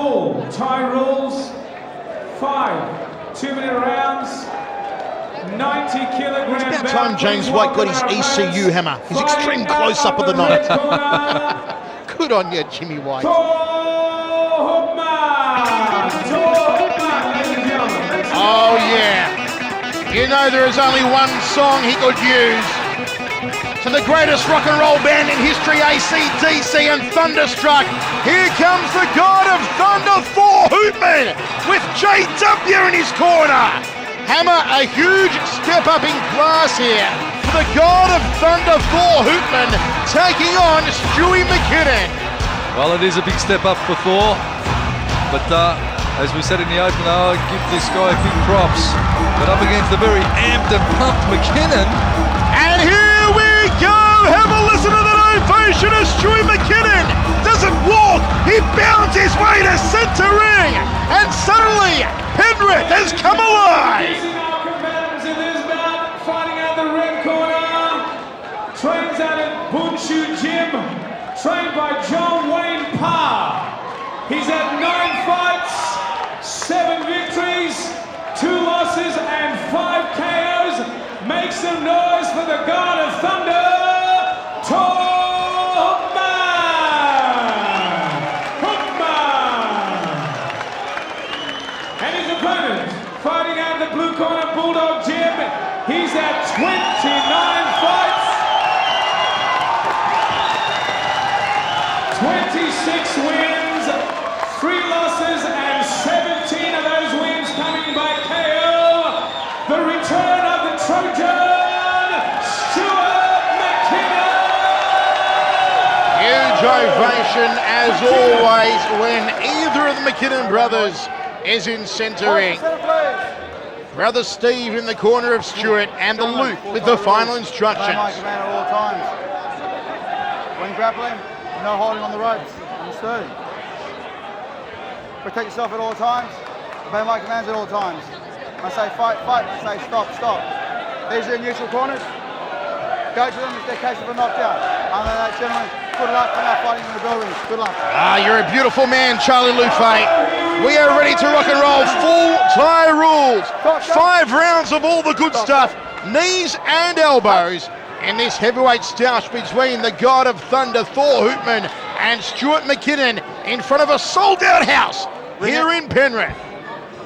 full tie rules, 5 2-minute rounds, 90 kilogram. It's about time James White got his ECU hammer, his extreme close-up of the night. Good on you, Jimmy White. Oh yeah, you know there is only one song he could use. To the greatest rock and roll band in history, AC/DC and Thunderstruck. Here comes the God of Thunder, Thor Hoopman, with JW in his corner. Hammer, a huge step up in class here for the God of Thunder, Thor Hoopman, taking on Stuart McKinnon. Well, it is a big step up for Thor, but as we said in the opener, I give this guy big props. But up against the very amped and pumped McKinnon. And here we go! Have a listen to that ovation as Stuart McKinnon doesn't walk, he bounds his way to centre ring, and suddenly Penrith has come alive! Fighting out the red corner, trains out at Bunshu Gym, trained by John Wayne Parr. He's had 9 fights, 7 victories, 2 losses and 5 KOs. Make some noise for the God of Thunder, Hoopman! And his opponent, fighting out the blue corner, Bulldog Gym. He's had 29 fights, 26 wins, 3 losses, and 17 of those wins coming by KO. The return of the Trojan, Stuart McKinnon! Huge ovation as always when either of the McKinnon brothers is in centre ring. Brother Steve in the corner of Stuart and the Luke with the final instructions. Obey my command at all times. When grappling, no holding on the ropes. Understood? Protect yourself at all times. Obey my commands at all times. I say fight, fight. I say stop, stop. These are the neutral corners. Go to them if they're case of a knockdown. And then, gentlemen, good luck when they're fighting in the buildings. Good luck. Ah, you're a beautiful man, Charlie Lufay. We are ready to rock and roll. Full tie rules. 5 rounds of all the good stuff. Knees and elbows. And this heavyweight stoush between the God of Thunder, Thor Hoopman, and Stuart McKinnon in front of a sold-out house here in Penrith.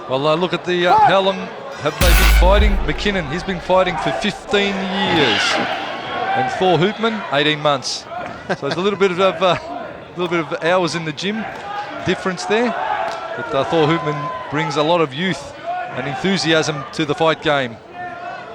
Well, look at the how long have they been fighting? McKinnon, he's been fighting for 15 years, and Thor Hoopman, 18 months. So there's a little bit of hours in the gym difference there. But Thor Hoopman brings a lot of youth and enthusiasm to the fight game.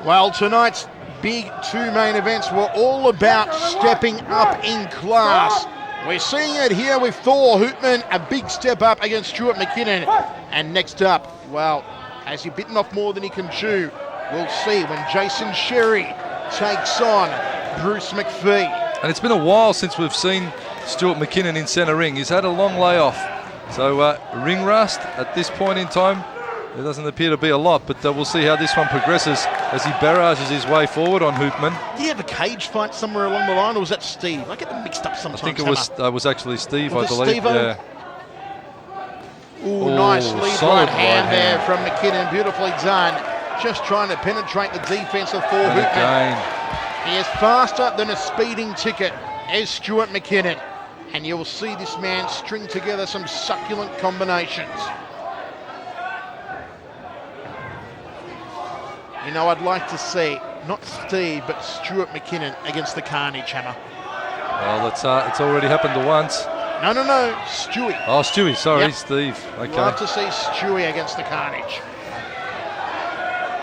Well, tonight's big 2 main events were all about stepping up in class. We're seeing it here with Thor Hoopman, a big step up against Stuart McKinnon. And next up, well, has he bitten off more than he can chew? We'll see when Jason Sherry takes on Bruce McPhee. And it's been a while since we've seen Stuart McKinnon in centre ring. He's had a long layoff. So ring rust at this point in time, there doesn't appear to be a lot, but we'll see how this one progresses as he barrages his way forward on Hoopman. Did he have a cage fight somewhere along the line, or was that Steve? I get them mixed up sometimes. I think it was actually Steve, was I believe. Steve-o? Yeah. Ooh, nice lead solid right hand there from McKinnon, beautifully done. Just trying to penetrate the defence of Thor And Hoopman. again. He is faster than a speeding ticket as Stuart McKinnon. And you'll see this man string together some succulent combinations. You know, I'd like to see, not Steve, but Stuart McKinnon against the Carnage Hammer. Well, it's already happened once. No, Stewie. Oh, Stewie, sorry, Yep. Steve. Okay. Love to see Stewie against the Carnage.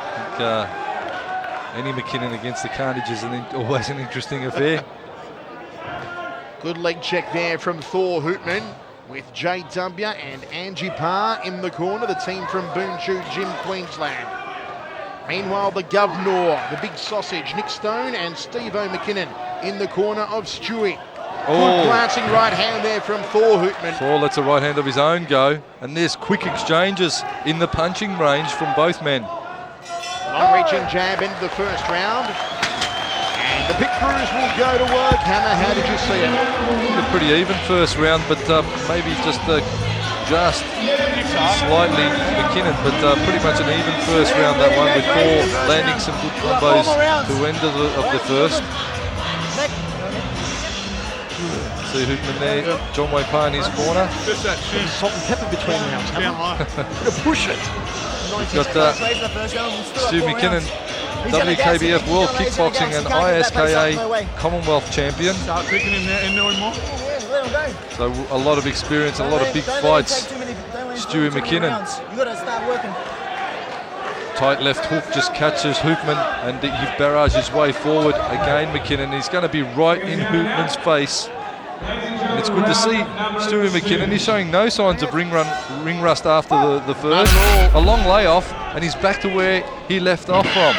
I think, any McKinnon against the Carnage is always an interesting affair. Good leg check there from Thor Hoopman with JW and Angie Parr in the corner, the team from Boonshoe Gym, Queensland. Meanwhile, the Governor, the big sausage, Nick Stone and Steve-o McKinnon in the corner of Stewie. Good glancing right hand there from Thor Hoopman. Thor lets a right hand of his own go, and there's quick exchanges in the punching range from both men. Long-reaching jab into the first round. And the Pit Crews will go to work. Hammer, how did you see it? A pretty even first round, but maybe just just slightly McKinnon, but pretty much an even first round, that one, with Thor landing some good combos to end of the first. See Hoopman there, John Wayne Parr in his corner. Salt and pepper between rounds. Gonna push it. He's got Stu McKinnon, WKBF World Kickboxing and ISKA Commonwealth Champion. So a lot of experience, a lot of big fights. Stewie McKinnon. Tight left hook just catches Hoopman, and he barrages his way forward. Again, McKinnon, he's going to be right in Hoopman's face. And it's good to see Stewie McKinnon. He's showing no signs of ring rust after the first. A long layoff, and he's back to where he left off from.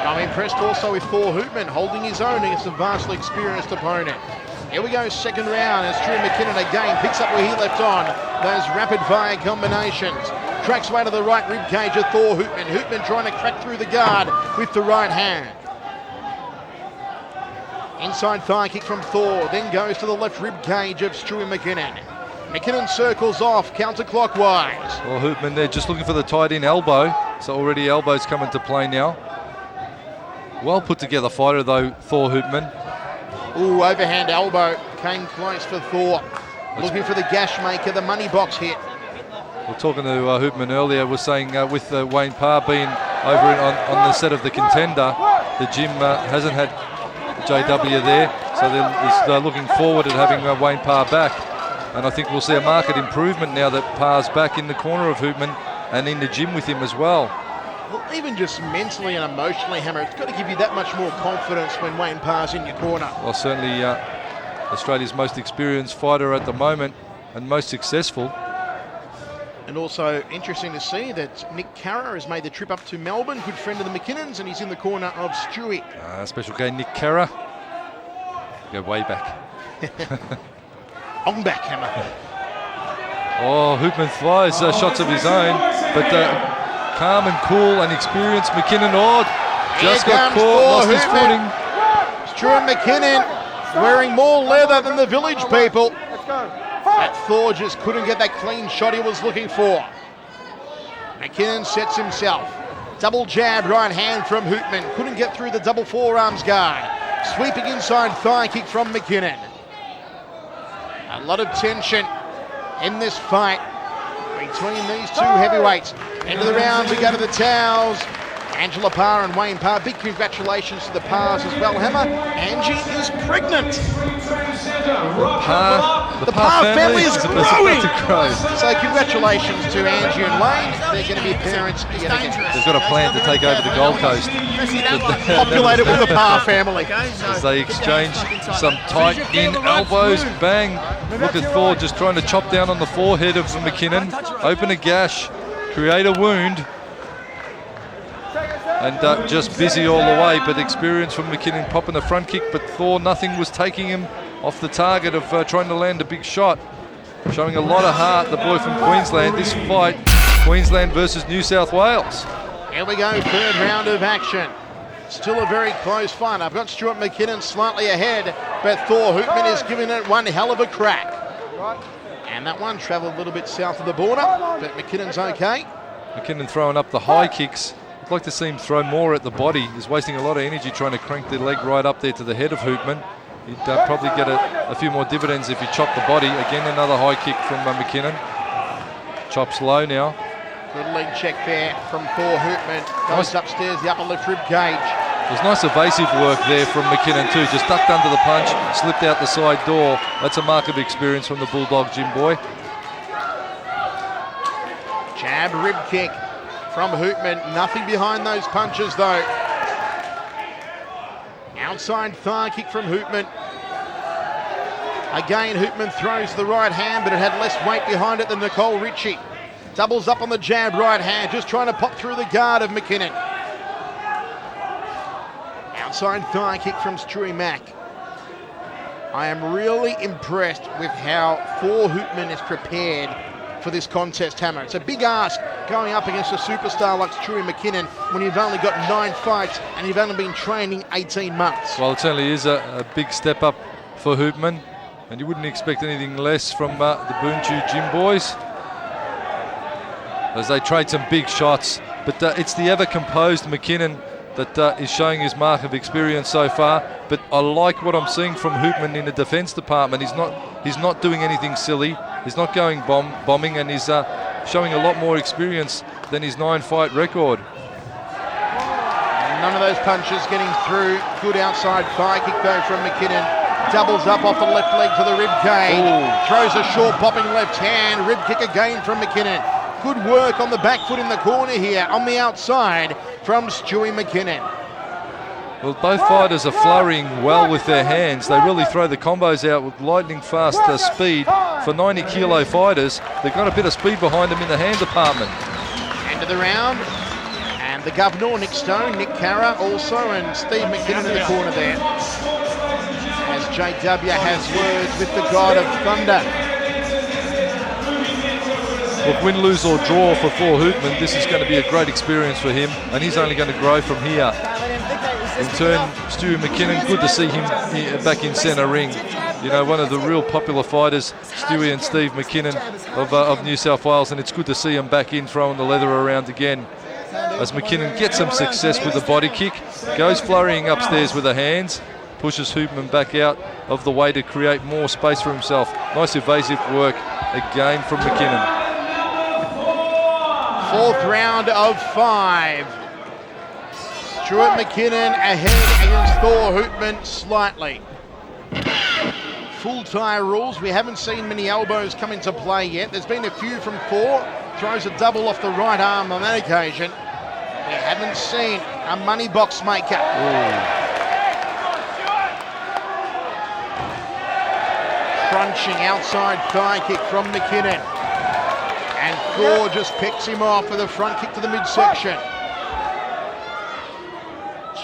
I'm impressed also with Thor Hoopman holding his own against a vastly experienced opponent. Here we go, second round, as Stewie McKinnon again picks up where he left on. Those rapid fire combinations. Tracks way to the right rib cage of Thor Hoopman. Hoopman trying to crack through the guard with the right hand. Inside thigh kick from Thor, then goes to the left rib cage of Stewie McKinnon. McKinnon circles off counterclockwise. Well, Hoopman there just looking for the tight in elbow. So already elbows come into play now. Well put together fighter though, Thor Hoopman. Ooh, overhand elbow came close for Thor. Looking for the gash maker, the money box hit. We're talking to Hoopman earlier, we're saying with Wayne Parr being over on the set of the Contender, the gym hasn't had JW there, so they're looking forward at having Wayne Parr back. And I think we'll see a marked improvement now that Parr's back in the corner of Hoopman and in the gym with him as well. Well, even just mentally and emotionally, Hammer, it's got to give you that much more confidence when Wayne Parr's in your corner. Well, certainly Australia's most experienced fighter at the moment and most successful. And also interesting to see that Nick Carra has made the trip up to Melbourne, good friend of the McKinnons, and he's in the corner of Stewie. Special K Nick Carra. Go way back. On back, Hammer. Oh, Hoopman flies shots of his own, but calm and cool and experienced McKinnon. Oh, just got caught, lost his footing. Stewie McKinnon wearing more leather than the village people. That Thor just couldn't get that clean shot he was looking for. McKinnon sets himself. Double jab, right hand from Hoopman. Couldn't get through the double forearms guard. Sweeping inside thigh kick from McKinnon. A lot of tension in this fight between these two heavyweights. End of the round, we go to the towels. Angela Parr and Wayne Parr. Big congratulations to the Parrs as well, Hammer. Angie is pregnant. The Parr family is growing. So congratulations to Angie and Wayne. They're going to be parents yet again. They've got a plan to take over the Gold Coast. Populate it with the Parr family. As they exchange some tight in elbows. Bang. Look at Thor just trying to chop down on the forehead of McKinnon. Open a gash. Create a wound. And just busy all the way, but experience from McKinnon popping the front kick, but Thor, nothing was taking him off the target of trying to land a big shot. Showing a lot of heart, the boy from Queensland. This fight, Queensland versus New South Wales. Here we go, third round of action. Still a very close fight. I've got Stuart McKinnon slightly ahead, but Thor Hoopman is giving it one hell of a crack. And that one travelled a little bit south of the border, but McKinnon's okay. McKinnon throwing up the high kicks. I'd like to see him throw more at the body. He's wasting a lot of energy trying to crank the leg right up there to the head of Hoopman. He'd probably get a few more dividends if he chopped the body. Again, another high kick from McKinnon. Chops low now. Good leg check there from Thor Hoopman. Goes upstairs, the upper left rib cage. There's nice evasive work there from McKinnon too. Just ducked under the punch, slipped out the side door. That's a mark of experience from the Bulldog gym boy. Jab, rib kick from Hoopman. Nothing behind those punches though. Outside thigh kick from Hoopman. Again, Hoopman throws the right hand, but it had less weight behind it than Nicole Ritchie. Doubles up on the jab right hand, just trying to pop through the guard of McKinnon. Outside thigh kick from Stewie Mack. I am really impressed with how Thor Hoopman is prepared for this contest, Hammer. It's a big ask going up against a superstar like Stewie McKinnon when you've only got 9 fights and you've only been training 18 months. Well, it certainly is a big step up for Hoopman, and you wouldn't expect anything less from the Boonchu gym boys. as they trade some big shots. But it's the ever-composed McKinnon that is showing his mark of experience so far. But I like what I'm seeing from Hoopman in the defence department. He's not doing anything silly. He's not going bombing, and he's showing a lot more experience than his 9-fight record. None of those punches getting through. Good outside thigh kick though from McKinnon. Doubles up off the left leg to the rib cage. Throws a short popping left hand. Rib kick again from McKinnon. Good work on the back foot in the corner here on the outside from Stewie McKinnon. Well, both fighters are flurrying well with their hands. They really throw the combos out with lightning fast speed. For 90-kilo fighters, they've got a bit of speed behind them in the hand department. End of the round. And the governor, Nick Stone, Nick Carra also, and Steve McKinnon in the corner there. As JW has words with the God of Thunder. Look, win, lose or draw for Thor Hoopman, this is going to be a great experience for him, and he's only going to grow from here. In turn, Stewie McKinnon, good to see him back in centre ring. You know, one of the real popular fighters, Stewie and Steve McKinnon of New South Wales, and it's good to see him back in throwing the leather around again. As McKinnon gets some success with the body kick, goes flurrying upstairs with the hands, pushes Hoopman back out of the way to create more space for himself. Nice evasive work again from McKinnon. Fourth round of 5. Stuart McKinnon ahead against Thor Hoopman slightly. Full tie rules. We haven't seen many elbows come into play yet. There's been a few from Thor. Throws a double off the right arm on that occasion. We haven't seen a money box maker. Crunching outside thigh kick from McKinnon. And Thor just picks him off with a front kick to the midsection.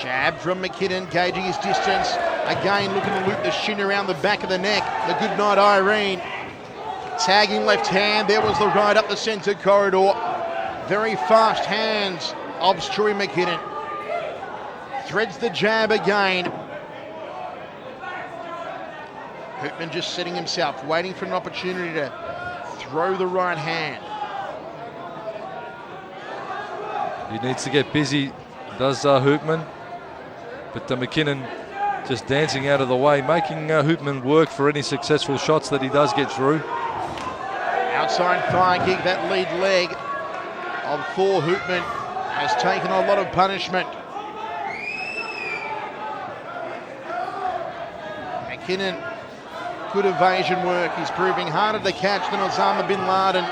Jab from McKinnon, gauging his distance. Again, looking to loop the shin around the back of the neck. The good night, Irene. Tagging left hand. There was the right up the centre corridor. Very fast hands of Stewie McKinnon. Threads the jab again. Hoopman just setting himself, waiting for an opportunity to throw the right hand. He needs to get busy, does Hoopman. But McKinnon just dancing out of the way, making Hoopman work for any successful shots that he does get through. Outside thigh kick, that lead leg of Thor Hoopman has taken a lot of punishment. McKinnon, good evasion work. He's proving harder to catch than Osama bin Laden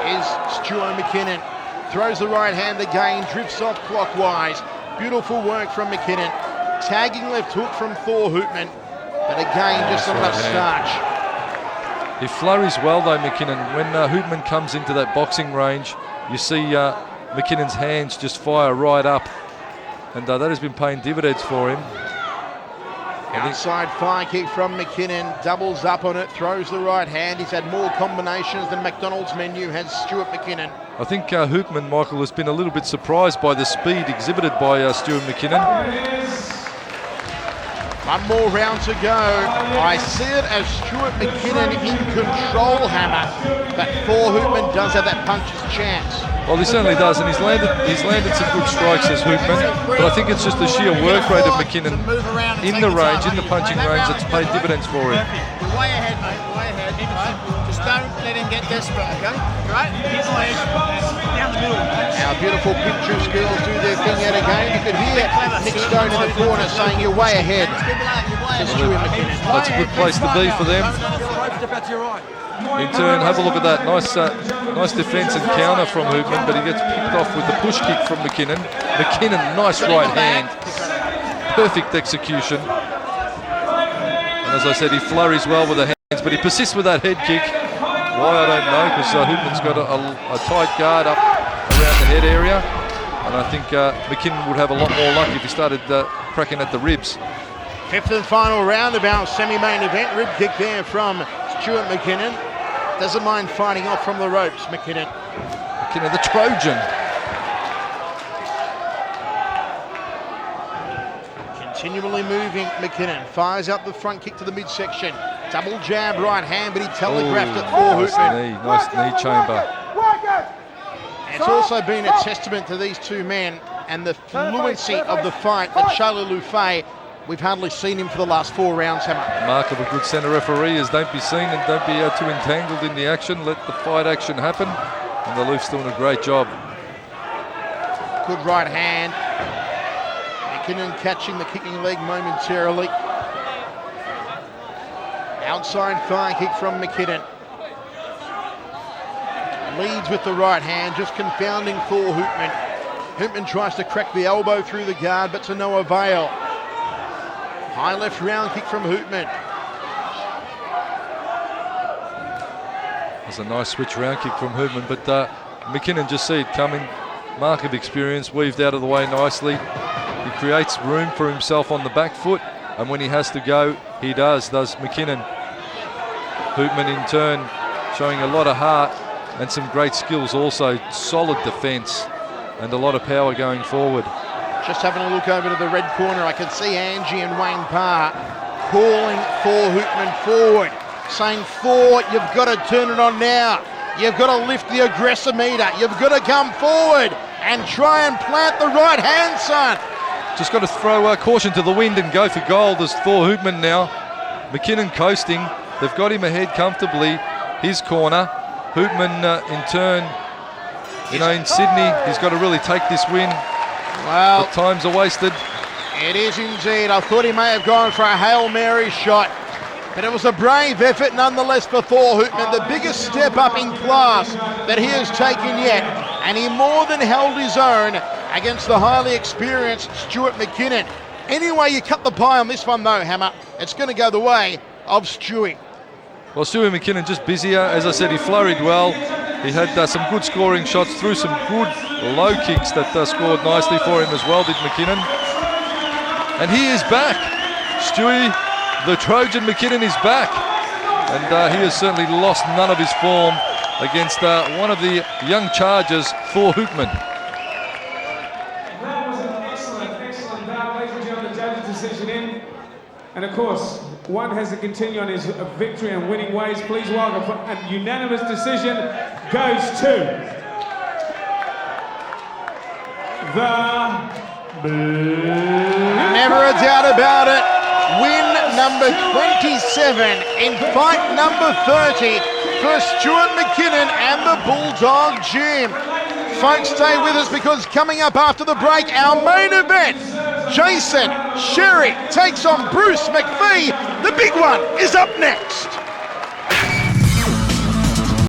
is Stuart McKinnon. Throws the right hand again, drifts off clockwise. Beautiful work from McKinnon. Tagging left hook from Thor Hoopman, but again, just not enough starch. He flurries well though, McKinnon. When Hoopman comes into that boxing range, you see McKinnon's hands just fire right up, and that has been paying dividends for him. Outside thigh kick from McKinnon, doubles up on it, throws the right hand. He's had more combinations than McDonald's menu has Stuart McKinnon. I think Hoopman, Michael, has been a little bit surprised by the speed exhibited by Stuart McKinnon. One more round to go. I see it as Stuart McKinnon in control, Hammer, but Thor Hoopman does have that puncher's chance. Well, he certainly does, and he's landed some good strikes as Hoopman, but I think it's just the sheer work rate of McKinnon in the range, in the punching range, that's paid dividends for him. You're way ahead, mate. Way ahead. Right? Just don't let him get desperate, okay? Right? His leg down the middle. Our beautiful picture skills do their thing yet again. You could hear Nick Stone in the corner saying you're way ahead. That's a good place to be for them. In turn, have a look at that. Nice defence and counter from Hoopman, but he gets picked off with the push kick from McKinnon. McKinnon, nice right hand. Perfect execution. And as I said, he flurries well with the hands, but he persists with that head kick. Why, I don't know, because Hoopman's got a tight guard up around the head area. And I think McKinnon would have a lot more luck if he started cracking at the ribs. Fifth and final round of our semi-main event. Rib kick there from Stuart McKinnon. Doesn't mind fighting off from the ropes, McKinnon. McKinnon, the Trojan. Continually moving, McKinnon fires up the front kick to the midsection. Double jab, right hand, but he telegraphed it for Hoopman. Nice knee chamber. It's also been a testament to these two men and the fluency of the fight that Charlie Lufay, we've hardly seen him for the last 4 rounds, Hammer. Mark of a good centre referee is don't be seen and don't be too entangled in the action. Let the fight action happen. And the Loof's doing a great job. Good right hand. McKinnon catching the kicking leg momentarily. Outside thigh kick from McKinnon. Leads with the right hand, just confounding Thor Hoopman. Hoopman tries to crack the elbow through the guard, but to no avail. High left round kick from Hoopman. That's a nice switch round kick from Hoopman, but McKinnon just see it coming. Mark of experience, weaved out of the way nicely. He creates room for himself on the back foot, and when he has to go, he does McKinnon. Hoopman in turn showing a lot of heart and some great skills also. Solid defence and a lot of power going forward. Just having a look over to the red corner, I can see Angie and Wayne Parr calling Thor Hoopman forward, saying, Thor, you've got to turn it on now. You've got to lift the aggressor meter. You've got to come forward and try and plant the right hand, son. Just got to throw caution to the wind and go for gold as Thor Hoopman now. McKinnon coasting. They've got him ahead comfortably. His corner. Hoopman in turn, in Sydney, he's got to really take this win. Well, the times are wasted. It is indeed. I thought he may have gone for a Hail Mary shot, but it was a brave effort nonetheless for Thor Hoopman, the biggest step up in class that he has taken yet, and he more than held his own against the highly experienced Stuart McKinnon. Anyway, you cut the pie on this one though, Hammer. It's going to go the way of Stewie. Well, Stewie McKinnon just busier. As I said, he flurried well. He had some good scoring shots, threw some good low kicks that scored nicely for him as well, did McKinnon. And he is back. Stewie, the Trojan McKinnon is back. And he has certainly lost none of his form against one of the young chargers, Thor Hoopman. That was an excellent bout. Ladies and gentlemen, the judges' decision in. And of course, one has to continue on his victory and winning ways. Please welcome, a unanimous decision goes to the blue. Never a doubt about it. Win number 27 in fight number 30 for Stuart McKinnon and the Bulldog Gym. Folks, stay with us because coming up after the break, our main event, Jason Sherry takes on Bruce McPhee. The big one is up next.